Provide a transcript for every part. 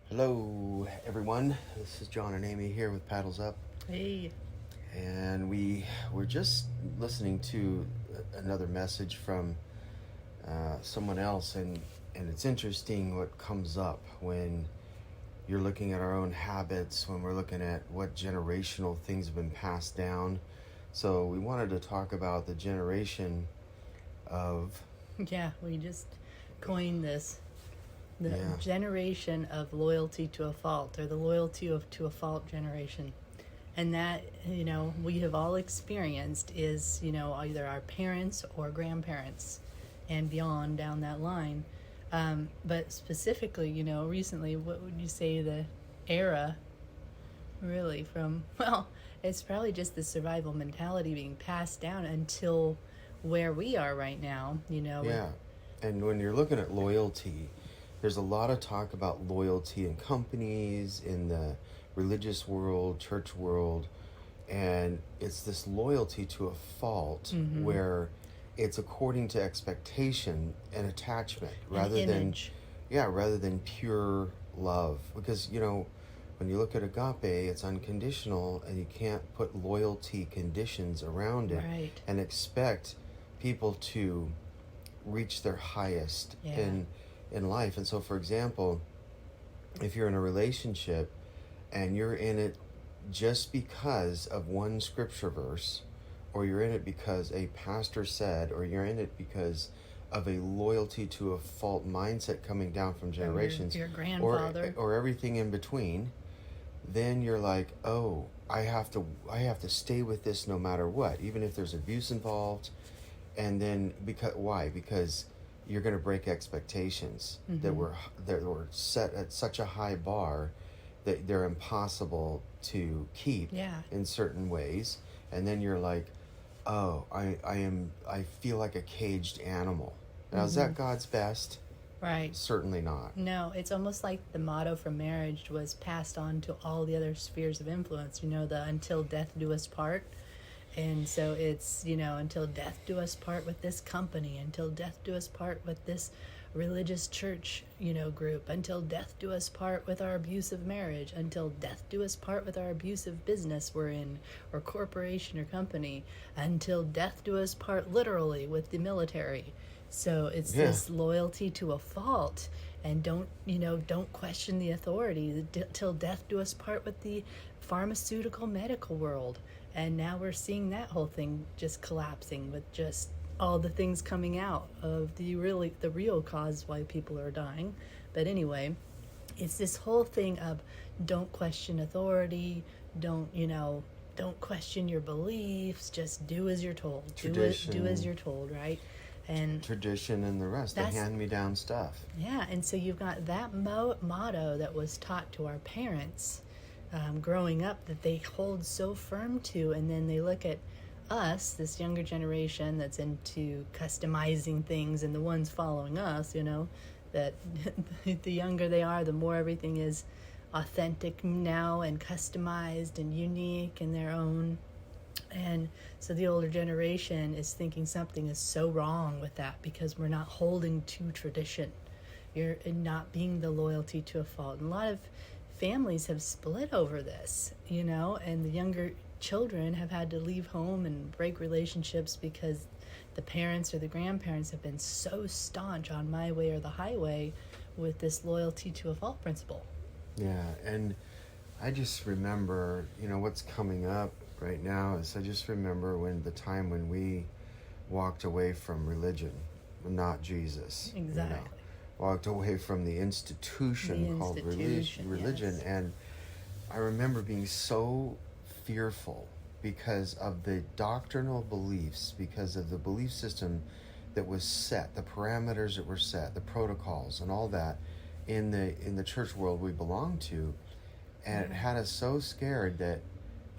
Hello, everyone. This is John and Amy here with Paddles Up, Hey. and we were just listening to another message from someone else, and it's interesting what comes up when you're looking at our own habits, when we're looking at what generational things have been passed down. So we wanted to talk about the generation of Yeah, we just coined this. The yeah generation of loyalty to a fault, or the loyalty to a fault generation. And that, we have all experienced is, either our parents or grandparents and beyond down that line. But specifically, recently, what would you say the era really from? Well, it's probably just the survival mentality being passed down until where we are right now, with. yeah. And when you're looking at loyalty, there's a lot of talk about loyalty in companies, in the religious world, church world, and it's this loyalty to a fault Mm-hmm. where it's according to expectation and attachment Image. rather than pure love. Because, when you look at agape, it's unconditional, and you can't put loyalty conditions around it Right. and expect people to reach their highest Yeah. in life. And so, for example, if you're in a relationship and you're in it just because of one scripture verse, or you're in it because a pastor said, or you're in it because of a loyalty to a fault mindset coming down from generations, Your grandfather. or everything in between, then you're like, oh, I have to stay with this no matter what, even if there's abuse involved. And then because you're going to break expectations Mm-hmm. that were set at such a high bar that they're impossible to keep Yeah. in certain ways. And then you're like, oh, I feel like a caged animal. Now, is that God's best? Right. Certainly not. No, it's almost like the motto for marriage was passed on to all the other spheres of influence, the until death do us part. And so it's, until death do us part with this company, until death do us part with this religious church, group, until death do us part with our abusive marriage, until death do us part with our abusive business we're in, or corporation or company, until death do us part literally with the military. So it's this loyalty to a fault, and don't question the authority till death do us part with the pharmaceutical medical world. And now we're seeing that whole thing just collapsing with just all the things coming out of the real cause why people are dying. But anyway, it's this whole thing of don't question authority, don't question your beliefs, just do as you're told. Tradition. Do as you're told, right? And Tradition and the rest, the hand-me-down stuff. yeah, and so you've got that motto that was taught to our parents growing up that they hold so firm to, and then they look at us, this younger generation that's into customizing things, and the ones following us, that the younger they are, the more everything is authentic now and customized and unique and their own. And so the older generation is thinking something is so wrong with that because we're not holding to tradition. You're not being the loyalty to a fault. And a lot of families have split over this, and the younger children have had to leave home and break relationships because the parents or the grandparents have been so staunch on my way or the highway with this loyalty to a fault principle. Yeah, and I just remember, what's coming up right now is I just remember the time when we walked away from religion, not Jesus. Exactly. Walked away from the institution called religion. Yes. And I remember being so fearful because of the doctrinal beliefs, because of the belief system that was set, the parameters that were set, the protocols and all that in the church world we belong to. And it had us so scared that,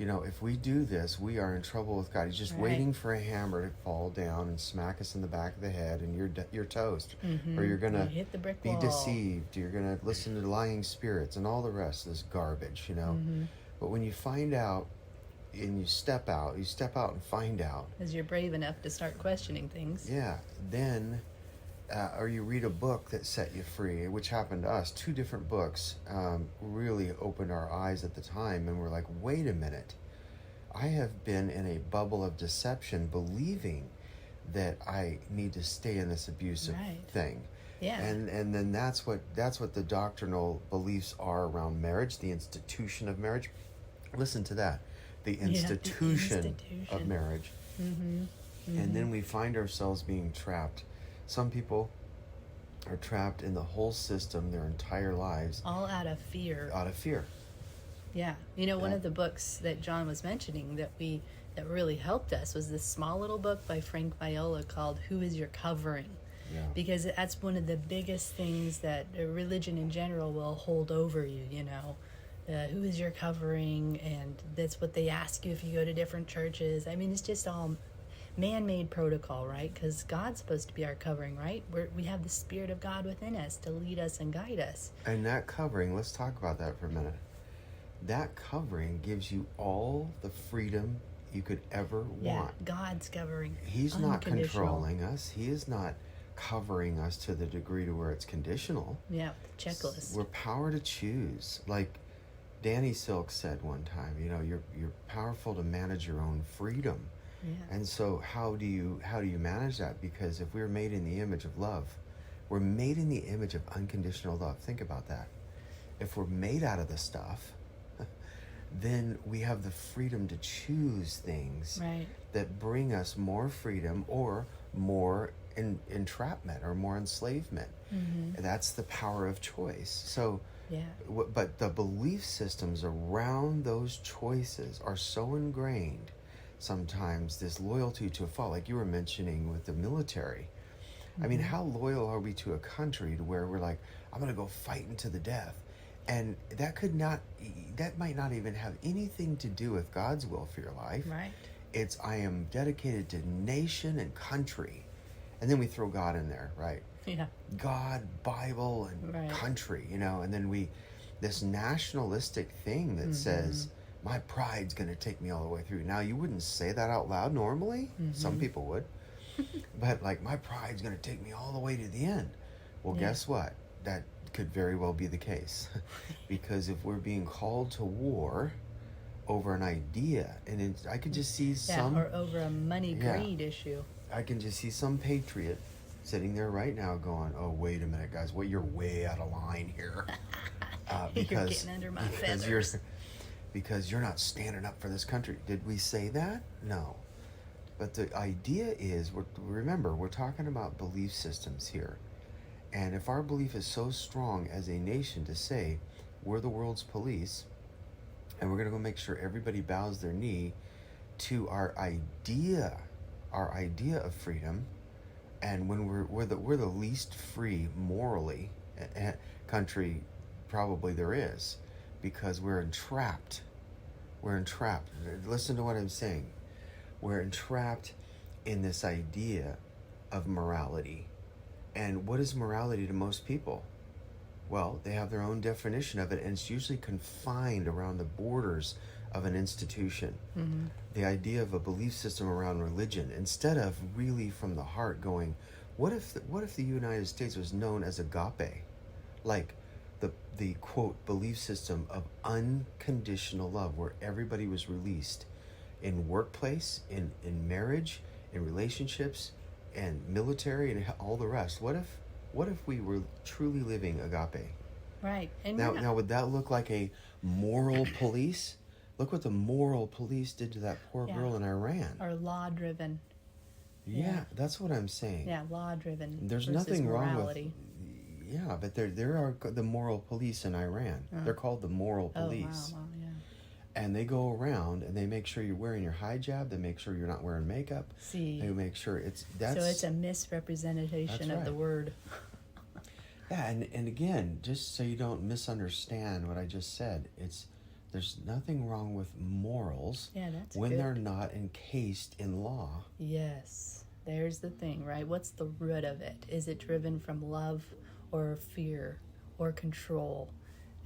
if we do this, we are in trouble with God. He's just waiting for a hammer to fall down and smack us in the back of the head, and you're toast. Or you're going to hit the brick be wall. deceived. You're going to listen to lying spirits and all the rest of this garbage, But when you find out and you step out and find out. As you're brave enough to start questioning things. Yeah, then or you read a book that set you free, which happened to us. Two different books really opened our eyes at the time, and we're like, wait a minute. I have been in a bubble of deception, believing that I need to stay in this abusive thing. Yeah. And then that's what the doctrinal beliefs are around marriage, the institution of marriage. Listen to that. The institution of marriage. Mm-hmm. Mm-hmm. And then we find ourselves being trapped. Some people are trapped in the whole system their entire lives. All out of fear. Out of fear. Yeah. You know, one of the books that John was mentioning that really helped us was this small little book by Frank Viola called Who Is Your Covering? Yeah. Because that's one of the biggest things that religion in general will hold over you, you know. Who is your covering? And that's what they ask you if you go to different churches. I mean, it's just all man-made protocol, right? Because God's supposed to be our covering, right? We have the Spirit of God within us to lead us and guide us. And that covering, let's talk about that for a minute. That covering gives you all the freedom you could ever want. Yeah, God's covering. He's not controlling us. He is not covering us to the degree to where it's conditional. Yeah, checklist. We're power to choose. Like Danny Silk said one time, you know, you're powerful to manage your own freedom. Yeah. And so how do you manage that? Because if we're made in the image of love, we're made in the image of unconditional love. Think about that. If we're made out of the stuff, then we have the freedom to choose things that bring us more freedom or more entrapment or more enslavement. Mm-hmm. That's the power of choice. So, but the belief systems around those choices are so ingrained. Sometimes this loyalty to a fault, like you were mentioning with the military. Mm-hmm. I mean, how loyal are we to a country to where we're like, I'm going to go fight into the death? And that might not even have anything to do with God's will for your life. Right. It's, I am dedicated to nation and country. And then we throw God in there, right? Yeah. God, Bible, and country, you know, and then this nationalistic thing that says, my pride's going to take me all the way through. Now, you wouldn't say that out loud normally. Mm-hmm. Some people would. But like, my pride's going to take me all the way to the end. Well, guess what? That could very well be the case. Because if we're being called to war over an idea, and I could just see or over a money greed issue. I can just see some patriot sitting there right now going, oh, wait a minute, guys. Well, you're way out of line here. Because you're getting under my feathers. Because you're not standing up for this country. Did we say that? No. But the idea is, remember, we're talking about belief systems here. And if our belief is so strong as a nation to say, we're the world's police, and we're going to go make sure everybody bows their knee to our idea of freedom, and when we're the least free morally country probably there is, because we're entrapped. Listen to what I'm saying. We're entrapped in this idea of morality. And what is morality to most people? Well, they have their own definition of it, and it's usually confined around the borders of an institution. Mm-hmm. The idea of a belief system around religion, instead of really from the heart going, what if the United States was known as Agape? Like the quote belief system of unconditional love, where everybody was released in workplace, in marriage, in relationships, and military, and all the rest. What if we were truly living agape? Right. And now would that look like a moral police? Look what the moral police did to that poor girl in Iran. Or law-driven. Yeah, that's what I'm saying. Yeah, law-driven. There's nothing wrong with. Yeah, but there are the moral police in Iran. They're called the moral police. Oh, wow, yeah. And they go around and they make sure you're wearing your hijab. They make sure you're not wearing makeup. See. They make sure so it's a misrepresentation of the word. Yeah, and again, just so you don't misunderstand what I just said, there's nothing wrong with morals when they're not encased in law. Yes, there's the thing, right? What's the root of it? Is it driven from love or fear or control?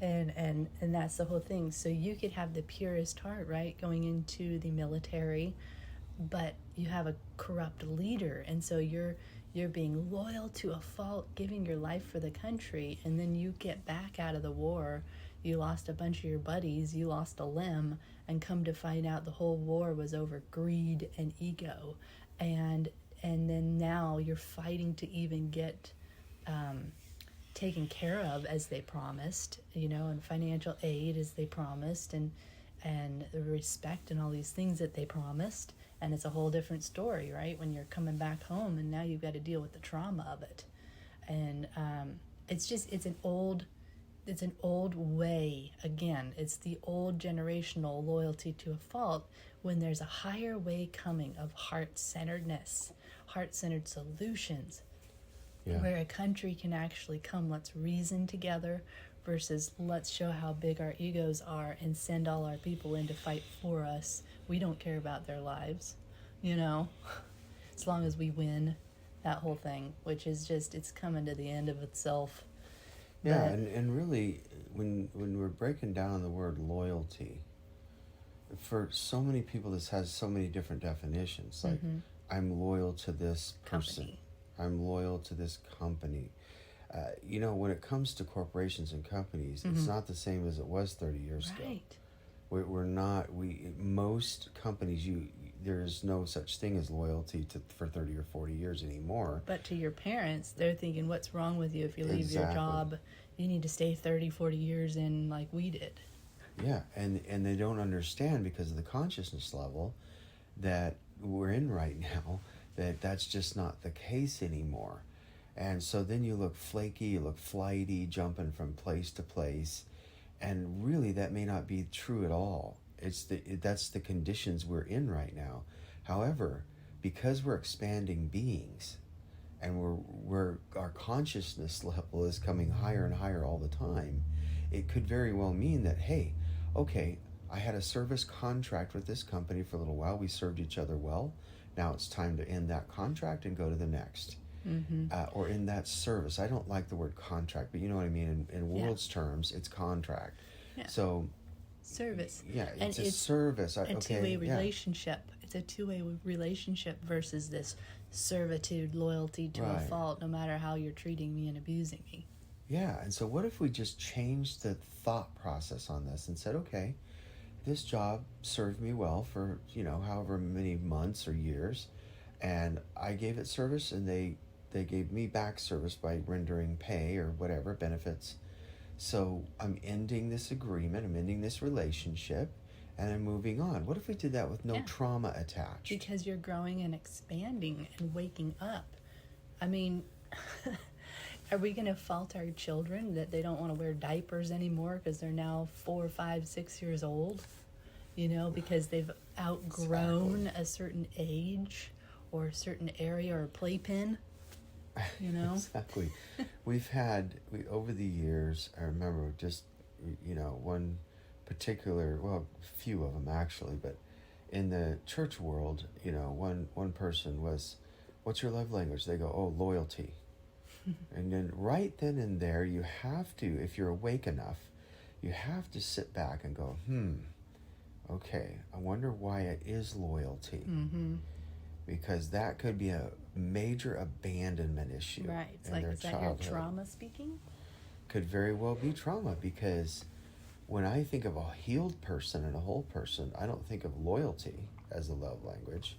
And that's the whole thing. So you could have the purest heart, right, going into the military, but you have a corrupt leader, and so you're You're being loyal to a fault, giving your life for the country, and then you get back out of the war. You lost a bunch of your buddies, you lost a limb, and come to find out the whole war was over greed and ego. And then now you're fighting to even get taken care of as they promised, and financial aid as they promised, and the respect and all these things that they promised. And it's a whole different story, right? When you're coming back home and now you've got to deal with the trauma of it. And it's an old way. Again, it's the old generational loyalty to a fault, when there's a higher way coming of heart-centeredness, heart-centered solutions, where a country can actually come, let's reason together, versus let's show how big our egos are and send all our people in to fight for us. We don't care about their lives, as long as we win, that whole thing, which is just, it's coming to the end of itself. Yeah, and really, when we're breaking down the word loyalty, for so many people this has so many different definitions. Like, I'm loyal to this person. Company. I'm loyal to this company. When it comes to corporations and companies, it's not the same as it was 30 years ago. Right. Most companies, there's no such thing as loyalty for 30 or 40 years anymore. But to your parents, they're thinking, what's wrong with you if you leave your job? You need to stay 30, 40 years in like we did. Yeah, and they don't understand, because of the consciousness level that we're in right now, that's just not the case anymore. And so then you look flaky, you look flighty, jumping from place to place, and really that may not be true at all. That's the conditions we're in right now. However, because we're expanding beings, and our consciousness level is coming higher and higher all the time, it could very well mean that, hey, okay, I had a service contract with this company for a little while. We served each other well. Now it's time to end that contract and go to the next. Or in that service. I don't like the word contract, but you know what I mean. In world's terms, it's contract. Yeah. So service. Yeah, it's and a service. A two-way relationship. It's a two-way relationship versus this servitude, loyalty to a fault, no matter how you're treating me and abusing me. Yeah, and so what if we just changed the thought process on this and said, okay, this job served me well for, however many months or years, and I gave it service, and they gave me back service by rendering pay or whatever, benefits. So I'm ending this agreement, I'm ending this relationship, and I'm moving on. What if we did that with no trauma attached? Because you're growing and expanding and waking up. I mean, are we going to fault our children that they don't want to wear diapers anymore because they're now 4, 5, 6 years old? Because they've outgrown a certain age or a certain area or playpen? Exactly. Over the years, I remember just, one particular, few of them actually, but in the church world, one person was, what's your love language? They go, oh, loyalty. And then right then and there, you have to, if you're awake enough, you have to sit back and go, okay, I wonder why it is loyalty. Because that could be a major abandonment issue. Right. It's in like, their is that childhood. your trauma speaking? Could very well be trauma, because when I think of a healed person and a whole person, I don't think of loyalty as a love language.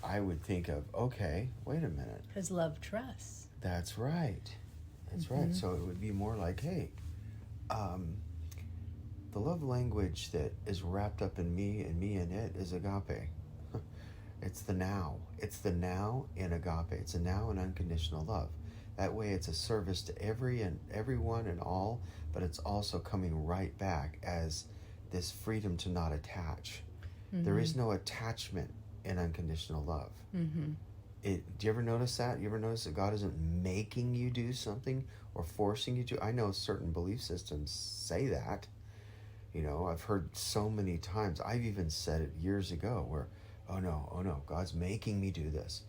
I would think of, okay, wait a minute. Because love trusts. That's right. That's right. So it would be more like, hey, the love language that is wrapped up in me and me in it is agape. It's the now. It's the now in agape. It's a now in unconditional love. That way it's a service to everyone and all, but it's also coming right back as this freedom to not attach. There is no attachment in unconditional love. Do you ever notice that? You ever notice that God isn't making you do something or forcing you to? I know certain belief systems say that. I've heard so many times. I've even said it years ago where, oh no, God's making me do this.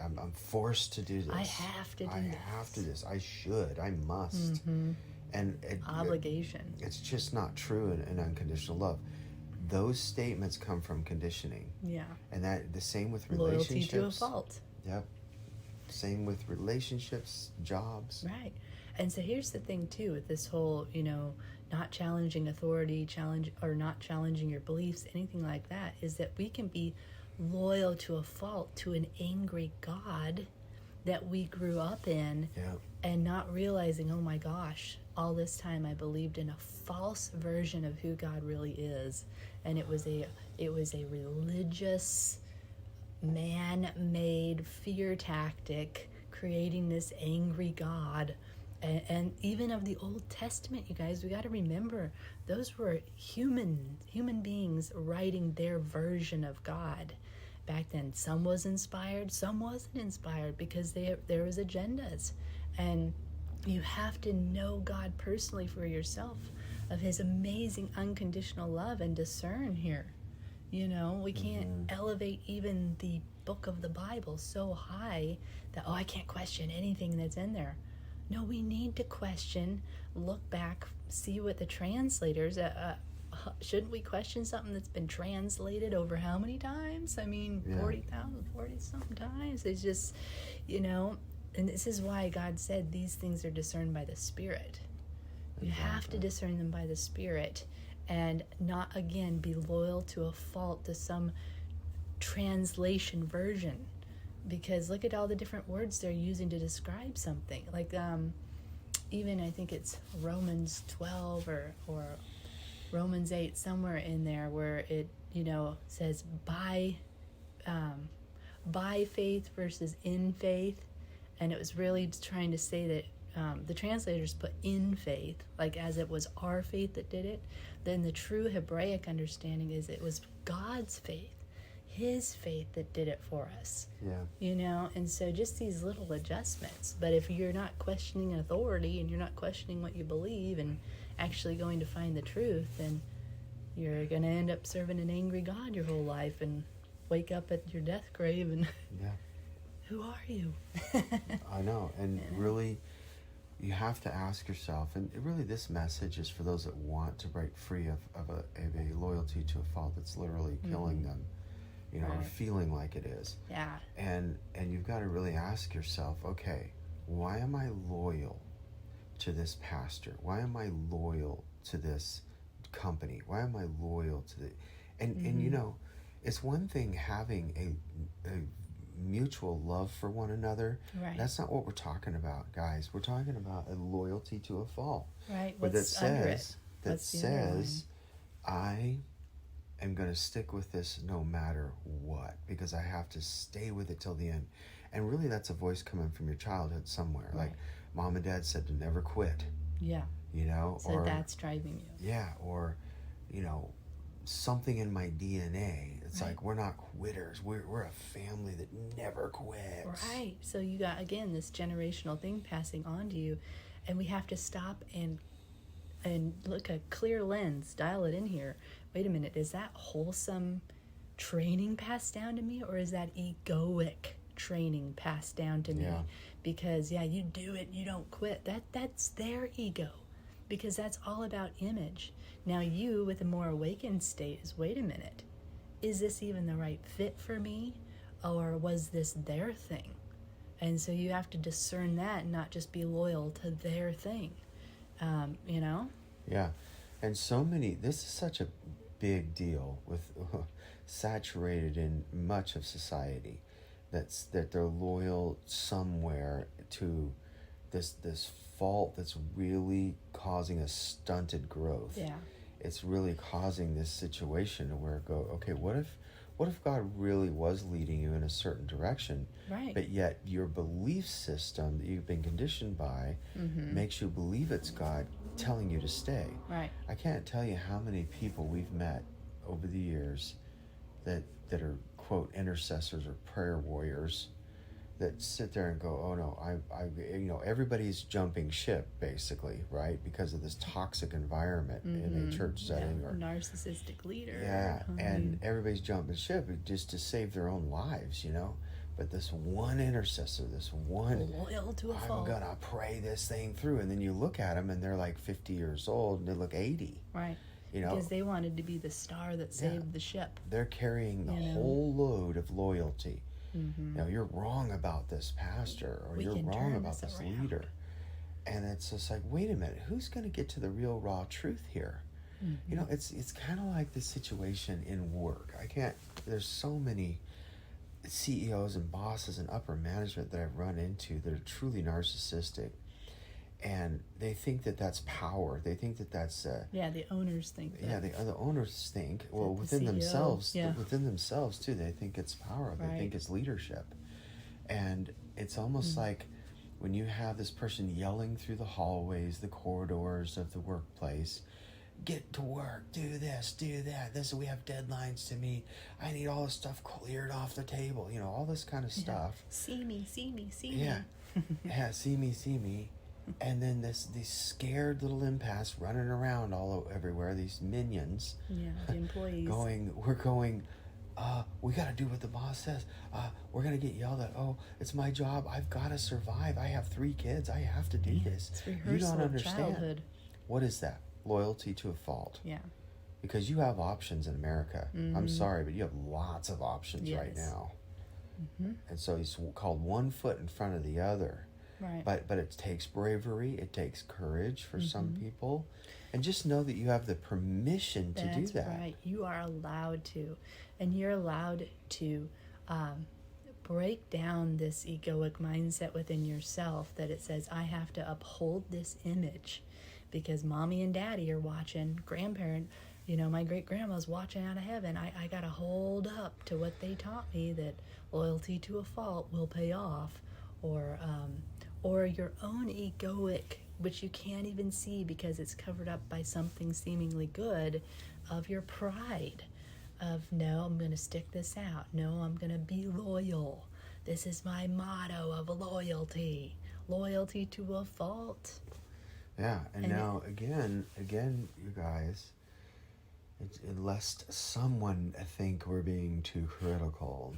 I'm forced to do this. I have to do this. I have to do this. I should. I must. And obligation. It's just not true in unconditional love. Those statements come from conditioning. Yeah. And that the same with relationships. Loyalty to a fault. Yep. Same with relationships, jobs. Right. And so here's the thing too with this whole, not challenging authority, not challenging your beliefs, anything like that, is that we can be loyal to a fault to an angry God that we grew up in, Yeah. and not realizing, oh my gosh, all this time I believed in a false version of who God really is, and it was a religious, man-made fear tactic creating this angry God. And even of the Old Testament, you guys, we got to remember those were human beings writing their version of God back then. Some was inspired, some wasn't inspired, because there was agendas. And you have to know God personally for yourself, of his amazing unconditional love, and discern here. We can't elevate even the book of the Bible so high that, I can't question anything that's in there. No, we need to question, look back, see what the translators, shouldn't we question something that's been translated over how many times? I mean, 40,000 times. It's just, and this is why God said these things are discerned by the Spirit. You have to discern them by the Spirit, and not, again, be loyal to a fault, to some translation version. Because look at all the different words they're using to describe something. Like, even I think it's Romans 12 or Romans 8, somewhere in there, where it, says by faith versus in faith. And it was really trying to say that the translators put in faith, like as it was our faith that did it. Then the true Hebraic understanding is it was God's faith, his faith, that did it for us. Yeah. And so just these little adjustments. But if you're not questioning authority, and you're not questioning what you believe, and actually going to find the truth, then you're going to end up serving an angry God your whole life, and wake up at your death grave and who are you? I know. And really, you have to ask yourself, and really this message is for those that want to break free of a loyalty to a fault that's literally killing them, or feeling like it is. Yeah. And you've got to really ask yourself, okay, why am I loyal to this pastor? Why am I loyal to this company? Why am I loyal to the... And it's one thing having a mutual love for one another. Right. That's not what we're talking about, guys. We're talking about a loyalty to a fault. Right. But What's under it? that says I am going to stick with this no matter what, because I have to stay with it till the end. And really, that's a voice coming from your childhood somewhere. Right. Like mom and dad said to never quit. Yeah. So or that's driving you. Yeah, or something in my DNA. It's like, we're not quitters. We're a family that never quits. Right. So you got, again, this generational thing passing on to you, and we have to stop and look a clear lens, dial it in here. Wait a minute, is that wholesome training passed down to me, or is that egoic training passed down to me? Yeah. Because you do it, you don't quit. That's their ego, because that's all about image. Now you, with a more awakened state, is, wait a minute, is this even the right fit for me, or was this their thing? And so you have to discern that and not just be loyal to their thing. Yeah. And this is such a big deal with saturated in much of society, that they're loyal somewhere to this fault that's really causing a stunted growth. Yeah. It's really causing this situation where okay, what if God really was leading you in a certain direction, right? But yet your belief system that you've been conditioned by makes you believe it's God telling you to stay. Right. I can't tell you how many people we've met over the years that are, quote, intercessors or prayer warriors that sit there and go, oh no, I everybody's jumping ship, basically, right? Because of this toxic environment in a church setting, or narcissistic leader. Yeah, and everybody's jumping ship just to save their own lives, But this one intercessor, this one loyal to a fault, I'm gonna pray this thing through, and then you look at them and they're like 50 years old and they look 80. Right. Because they wanted to be the star that saved the ship. They're carrying the whole load of loyalty. Mm-hmm. You know, you're wrong about this pastor, or We you're can wrong turn about this this around. leader. And it's just like, wait a minute, who's going to get to the real raw truth here? Mm-hmm. You know, it's kind of like this situation in work. There's so many CEOs and bosses and upper management that I've run into that are truly narcissistic. And they think that that's power. They think that that's The owners think that. yeah. The owners think, well, the within CEO, themselves, yeah. within themselves too. They think it's power. They Right. think it's leadership, and it's almost like when you have this person yelling through the hallways, the corridors of the workplace, get to work, do this, do that. We have deadlines to meet. I need all this stuff cleared off the table. You know, all this kind of stuff. See me, see me, see Yeah. me. Yeah, see me. And then these scared little empaths running around everywhere, these minions. Yeah, the employees. We're going, we got to do what the boss says. We're going to get yelled at. Oh, it's my job. I've got to survive. I have 3 kids. I have to do this. It's rehearsal You don't of understand. childhood. What is that? Loyalty to a fault. Yeah. Because you have options in America. I'm sorry, but you have lots of options right Yes. now. Mm-hmm. And so he's called one foot in front of the other. Right. But it takes bravery, it takes courage for some people. And just know that you have the permission to do that. That's right. You are allowed to. And you're allowed to break down this egoic mindset within yourself that it says, I have to uphold this image because mommy and daddy are watching, grandparent, my great grandma's watching out of heaven. I got to hold up to what they taught me, that loyalty to a fault will pay off. Or your own egoic, which you can't even see because it's covered up by something seemingly good, of your pride of, no, I'm going to stick this out. No, I'm going to be loyal. This is my motto of loyalty to a fault. Yeah, and now again, you guys, lest someone think we're being too critical.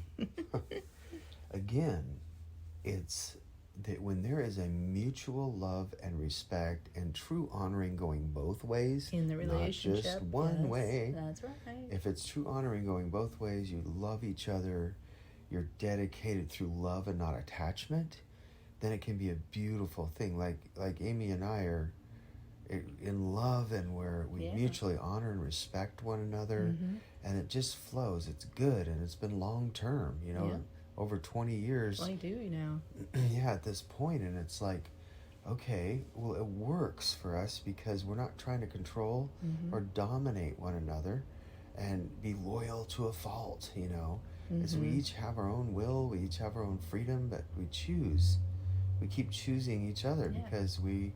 Again, it's that when there is a mutual love and respect and true honoring going both ways, in the relationship, not just one way. That's right. If it's true honoring going both ways, you love each other, you're dedicated through love and not attachment, then it can be a beautiful thing. Like Amy and I are in love, and we mutually honor and respect one another, and it just flows. It's good, and it's been long term, over 20 years. 22 now. Yeah, at this point, and it's like, okay, well, it works for us because we're not trying to control or dominate one another and be loyal to a fault, as we each have our own will, we each have our own freedom, but we keep choosing each other because we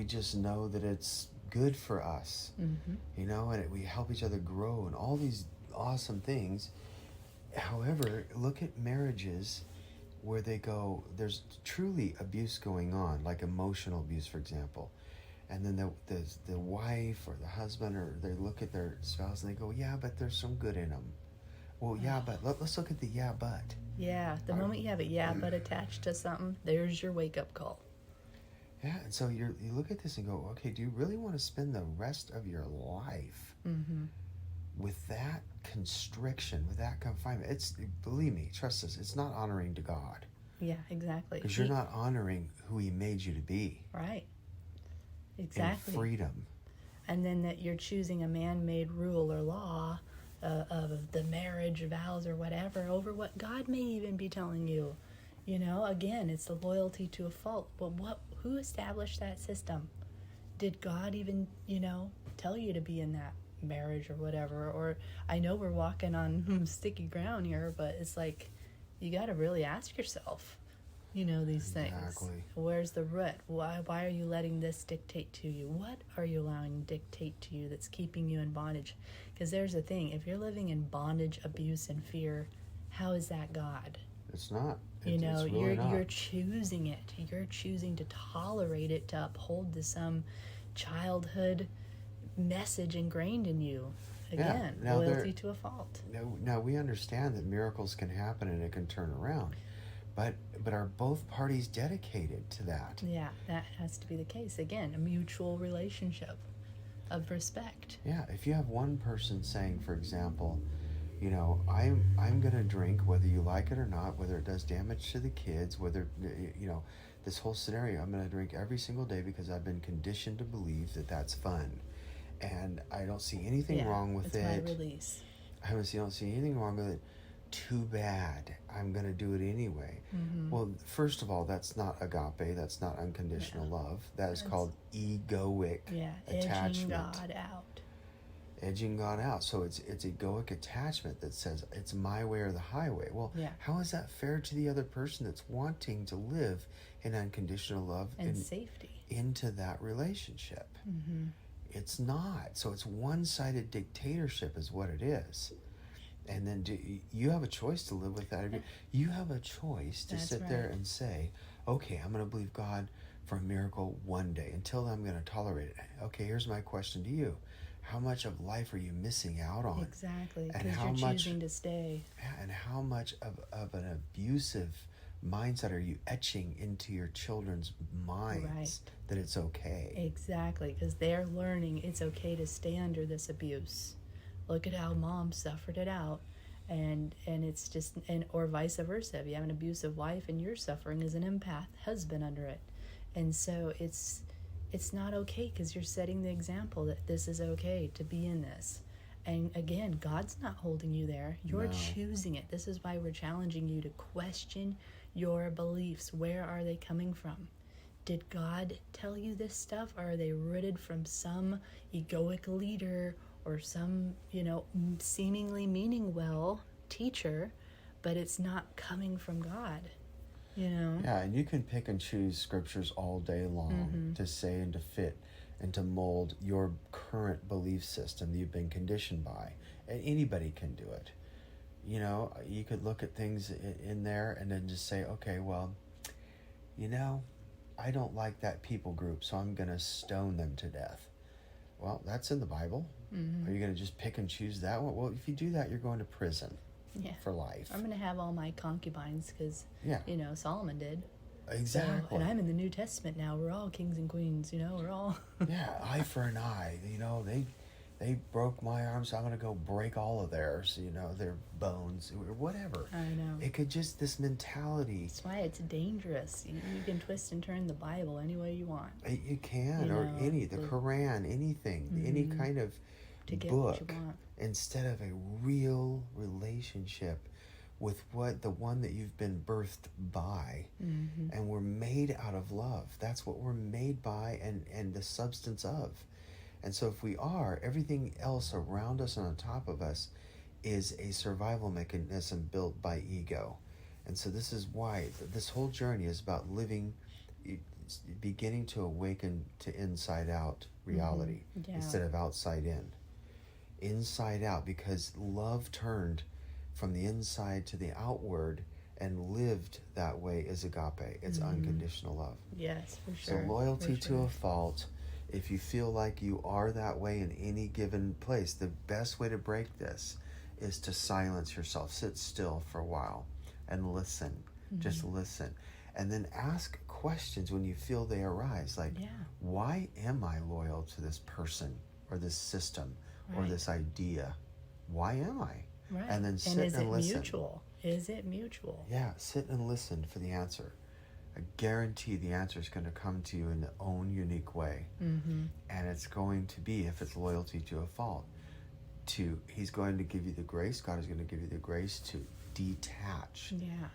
just know that it's good for us, and we help each other grow and all these awesome things. However, look at marriages where there's truly abuse going on, like emotional abuse, for example. And then the wife or the husband, or they look at their spouse and they go, yeah, but there's some good in them. Well, yeah, but let's look at the yeah, but. Yeah, the moment you have a yeah, but attached to something, there's your wake-up call. Yeah, and so you look at this and go, okay, do you really want to spend the rest of your life with that constriction, with that confinement? Believe me, trust us, it's not honoring to God. Yeah, exactly. Because you're not honoring who He made you to be. Right. Exactly. In freedom. And then that you're choosing a man-made rule or law of the marriage vows or whatever over what God may even be telling you. Again, it's the loyalty to a fault. But who established that system? Did God even, tell you to be in that marriage or whatever? Or I know we're walking on sticky ground here, but it's like you got to really ask yourself, these things. Exactly. Where's the root? Why are you letting this dictate to you? What are you allowing to dictate to you that's keeping you in bondage? Because there's the thing, if you're living in bondage, abuse, and fear, how is that God? It's not. It's really not. You're choosing it. You're choosing to tolerate it, to uphold to some childhood message ingrained in you. Again, loyalty to a fault. Now we understand that miracles can happen and it can turn around, but are both parties dedicated to that? Yeah, that has to be the case. Again, a mutual relationship of respect. Yeah, if you have one person saying, for example, I'm gonna drink whether you like it or not, whether it does damage to the kids, whether this whole scenario. I'm gonna drink every single day because I've been conditioned to believe that that's fun, and I don't see anything wrong with it's it. my release. Don't see anything wrong with it. Too bad. I'm gonna do it anyway. Mm-hmm. Well, first of all, that's not agape. That's not unconditional love. That is called egoic attachment. Edging God out. Edging God out. So it's egoic attachment that says it's my way or the highway. Well, how is that fair to the other person that's wanting to live in unconditional love and safety into that relationship? Mm-hmm. It's not. So it's one-sided dictatorship is what it is. And then you have a choice to live with that. You have a choice to sit there and say, okay, I'm going to believe God for a miracle one day. Until then, I'm going to tolerate it. Okay, here's my question to you. How much of life are you missing out on? Exactly, because you're choosing to stay. And how much of an abusive mindset are you etching into your children's minds that it's okay? Exactly, because they're learning it's okay to stay under this abuse. Look at how mom suffered it out, and it's just, or vice versa. If you have an abusive wife and you're suffering as an empath husband under it, and so it's not okay because you're setting the example that this is okay to be in this. And again, God's not holding you there. You're choosing it. This is why we're challenging you to question your beliefs. Where are they coming from? Did God tell you this stuff? Or are they rooted from some egoic leader or some, seemingly meaning well teacher, but it's not coming from God, Yeah, and you can pick and choose scriptures all day long to say and to fit and to mold your current belief system that you've been conditioned by. And anybody can do it. You could look at things in there and then just say, okay, well, I don't like that people group, so I'm going to stone them to death. Well, that's in the Bible. Mm-hmm. Are you going to just pick and choose that one? Well, if you do that, you're going to prison for life. I'm going to have all my concubines because, Solomon did. Exactly. So, and I'm in the New Testament now. We're all kings and queens, we're all... Eye for an eye. They broke my arm, so I'm going to go break all of theirs, their bones, or whatever. I know. It could just, this mentality. That's why it's dangerous. You can twist and turn the Bible any way you want. You can, the Quran, anything, any kind of to get book, what you want. Instead of a real relationship with the one that you've been birthed by. Mm-hmm. And we're made out of love. That's what we're made by and the substance of. And so if we are, everything else around us and on top of us is a survival mechanism built by ego. And so this is why this whole journey is about beginning to awaken to inside out reality instead of outside in. Inside out, because love turned from the inside to the outward and lived that way is agape. It's unconditional love. Yes, for sure. So loyalty to a fault. If you feel like you are that way in any given place, the best way to break this is to silence yourself. Sit still for a while and listen. Just listen. And then ask questions when you feel they arise. Like, why am I loyal to this person or this system or this idea? Why am I? Right. And then sit and listen. Mutual? Is it mutual? Yeah, sit and listen for the answer. I guarantee the answer is going to come to you in its own unique way. Mm-hmm. And it's going to be, if it's loyalty to a fault, he's going to give you the grace, God is going to give you the grace to detach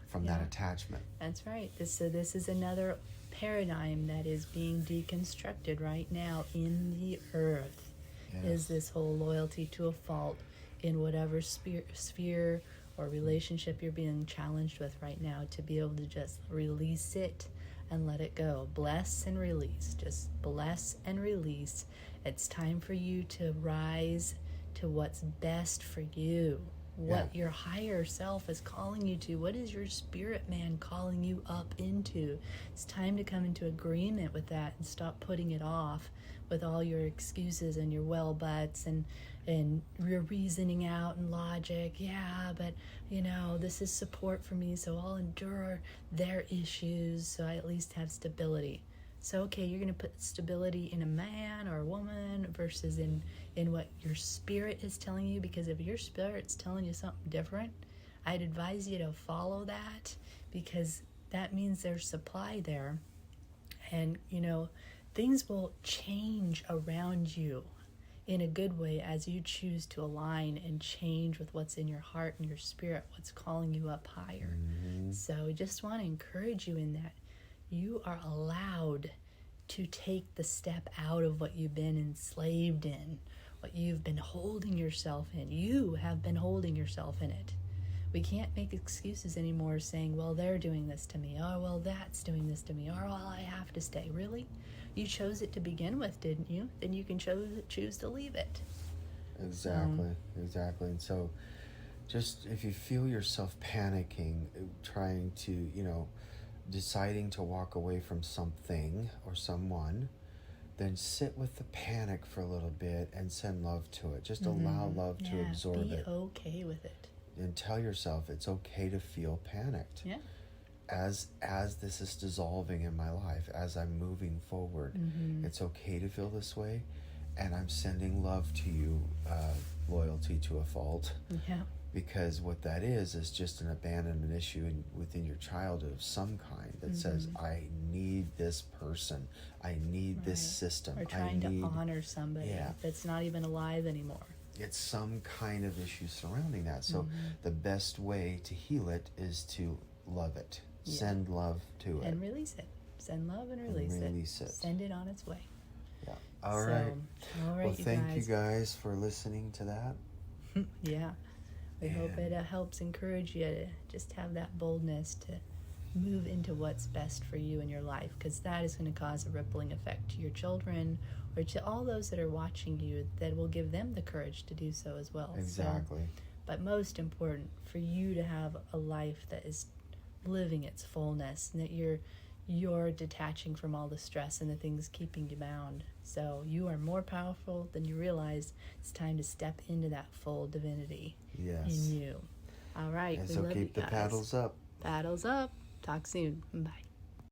from that attachment. That's right. This is another paradigm that is being deconstructed right now in the earth. Yes. Is this whole loyalty to a fault in whatever sphere or relationship you're being challenged with right now, to be able to just release it and let it go. Bless and release. Just bless and release. It's time for you to rise to what's best for you. What your higher self is calling you to. What is your spirit man calling you up into? It's time to come into agreement with that and stop putting it off with all your excuses and your well buts and your reasoning out and logic. Yeah, but this is support for me, so I'll endure their issues so I at least have stability. So, okay, you're going to put stability in a man or a woman versus in what your spirit is telling you, because if your spirit's telling you something different, I'd advise you to follow that, because that means there's supply there. And, things will change around you in a good way as you choose to align and change with what's in your heart and your spirit, what's calling you up higher. Mm-hmm. So I just want to encourage you in that. You are allowed to take the step out of what you've been enslaved in, what you've been holding yourself in. You have been holding yourself in it. We can't make excuses anymore saying, well, they're doing this to me. Oh, well, that's doing this to me. Or, well, I have to stay. Really? You chose it to begin with, didn't you? Then you can choose to leave it. Exactly. And so just if you feel yourself panicking, trying to, deciding to walk away from something or someone, then sit with the panic for a little bit and send love to it. Just allow love to absorb it. Be okay with it. And tell yourself it's okay to feel panicked. Yeah. As this is dissolving in my life, as I'm moving forward, it's okay to feel this way, and I'm sending love to you, loyalty to a fault. Yeah. Because what that is just an abandonment issue within your childhood of some kind that says, I need this person, I need this system. Or trying to honor somebody that's not even alive anymore. It's some kind of issue surrounding that. So the best way to heal it is to love it. Yeah. Send love to it. And release it. Send love and release it. Send it on its way. Yeah. All right. Well, thank you guys for listening to that. Yeah. We hope it helps encourage you to just have that boldness to move into what's best for you in your life, because that is going to cause a rippling effect to your children or to all those that are watching you, that will give them the courage to do so as well. Exactly. But most important, for you to have a life that is living its fullness, and that you're detaching from all the stress and the things keeping you bound. So you are more powerful than you realize. It's time to step into that full divinity in you. All right. And so keep the paddles up. Paddles up. Talk soon. Bye.